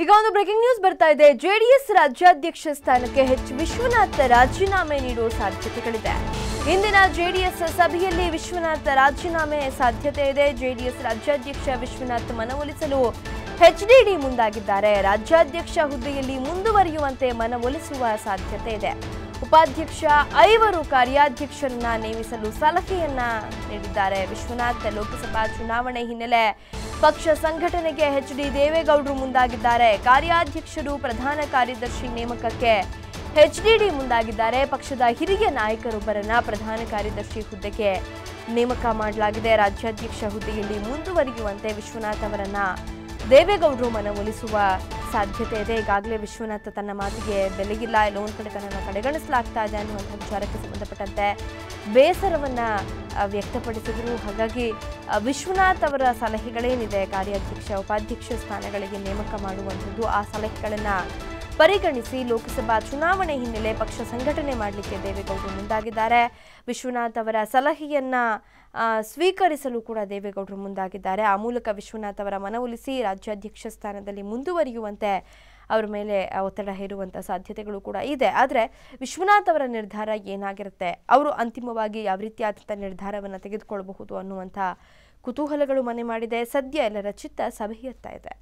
ಈಗ ಒಂದು breaking news ಬರ್ತಾ ಇದೆ. ಜೆಡಿಎಸ್ ರಾಜ್ಯಾಧ್ಯಕ್ಷ ಸ್ಥಾನಕ್ಕೆ ಎಚ್ ವಿಶ್ವನಾಥ್ ರಾಜೀನಾಮೆ ನೀಡುವ ಸಾಧ್ಯತೆಗಳಿದೆ. ಇಂದಿನ ಜೆಡಿಎಸ್ ಸಭೆಯಲ್ಲಿ ವಿಶ್ವನಾಥ್ ರಾಜೀನಾಮೆ ಸಾಧ್ಯತೆ ಇದೆ. ಜೆಡಿಎಸ್ ರಾಜ್ಯಾಧ್ಯಕ್ಷ ವಿಶ್ವನಾಥ್ ಮನವೊಲಿಸಲು ಎಚ್ಡಿಡಿ ಮುಂದಾಗಿದ್ದಾರೆ. ರಾಜ್ಯಾಧ್ಯಕ್ಷ ಹುದ್ದೆಯಲ್ಲಿ ಮುಂದುವರಿಯುವಂತೆ ಮನವೊಲಿಸುವ ಸಾಧ್ಯತೆ ಇದೆ. ಉಪಾಧ್ಯಕ್ಷ 5 ಕಾರ್ಯಾಧ್ಯಕ್ಷರನ್ನ ನೇಮಿಸಲು ಸಲಹೆಯನ್ನ ನೀಡಿದ್ದಾರೆ. ವಿಶ್ವನಾಥ್ ಲೋಕಸಭಾ ಚುನಾವಣೆ ಹಿನ್ನೆಲೆ ಪಕ್ಷ ಸಂಘಟನೆಗೆ ಎಚ್ಡಿ ದೇವೇಗೌಡರು ಮುಂದಾಗಿದ್ದಾರೆ. ಕಾರ್ಯಾಧ್ಯಕ್ಷರು ಪ್ರಧಾನ ಕಾರ್ಯದರ್ಶಿ ನೇಮಕಕ್ಕೆ ಎಚ್ಡಿಡಿ ಮುಂದಾಗಿದ್ದಾರೆ. ಪಕ್ಷದ ಹಿರಿಯ ನಾಯಕರೊಬ್ಬರನ್ನ ಪ್ರಧಾನ ಕಾರ್ಯದರ್ಶಿ ಹುದ್ದೆಗೆ ನೇಮಕ ಮಾಡಲಾಗಿದೆ. ರಾಜ್ಯಾಧ್ಯಕ್ಷ ಹುದ್ದೆಯಲ್ಲಿ ಮುಂದುವರಿಯುವಂತೆ ವಿಶ್ವನಾಥ್ ಅವರನ್ನ ದೇವೇಗೌಡರು ಮನವೊಲಿಸುವ ಸಾಧ್ಯತೆ ಇದೆ. ಈಗಾಗಲೇ ವಿಶ್ವನಾಥ್ ತನ್ನ ಮಾತಿಗೆ ಬೆಲೆಗಿಲ್ಲ, ಎಲ್ಲೊಂದು ಕಡೆ ತನ್ನನ್ನು ಕಡೆಗಣಿಸಲಾಗ್ತಾ ಇದೆ ಅನ್ನುವಂಥ ವಿಚಾರಕ್ಕೆ ಸಂಬಂಧಪಟ್ಟಂತೆ ಬೇಸರವನ್ನ ವ್ಯಕ್ತಪಡಿಸಿದರು. ಹಾಗಾಗಿ ವಿಶ್ವನಾಥ್ ಅವರ ಸಲಹೆಗಳೇನಿದೆ ಕಾರ್ಯಾಧ್ಯಕ್ಷ ಉಪಾಧ್ಯಕ್ಷ ಸ್ಥಾನಗಳಿಗೆ ನೇಮಕ ಮಾಡುವಂಥದ್ದು, ಆ ಸಲಹೆಗಳನ್ನು ಪರಿಗಣಿಸಿ ಲೋಕಸಭಾ ಚುನಾವಣೆ ಹಿನ್ನೆಲೆ ಪಕ್ಷ ಸಂಘಟನೆ ಮಾಡಲಿಕ್ಕೆ ದೇವೇಗೌಡರು ಮುಂದಾಗಿದ್ದಾರೆ. ವಿಶ್ವನಾಥ್ ಅವರ ಸಲಹೆಯನ್ನ ಸ್ವೀಕರಿಸಲು ಕೂಡ ದೇವೇಗೌಡರು ಮುಂದಾಗಿದ್ದಾರೆ. ಆ ಮೂಲಕ ವಿಶ್ವನಾಥ್ ಅವರ ಮನವೊಲಿಸಿ ರಾಜ್ಯಾಧ್ಯಕ್ಷ ಸ್ಥಾನದಲ್ಲಿ ಮುಂದುವರಿಯುವಂತೆ ಅವರ ಮೇಲೆ ಒತ್ತಡ ಹೇರುವಂಥ ಸಾಧ್ಯತೆಗಳು ಕೂಡ ಇದೆ. ಆದರೆ ವಿಶ್ವನಾಥ್ ಅವರ ನಿರ್ಧಾರ ಏನಾಗಿರುತ್ತೆ, ಅವರು ಅಂತಿಮವಾಗಿ ಯಾವ ರೀತಿಯಾದಂಥ ನಿರ್ಧಾರವನ್ನು ತೆಗೆದುಕೊಳ್ಳಬಹುದು ಅನ್ನುವಂಥ ಕುತೂಹಲಗಳು ಮನೆ ಮಾಡಿದೆ. ಸದ್ಯ ಎಲ್ಲರ ಚಿತ್ತ ಸಭೆಯತ್ತ ಇದೆ.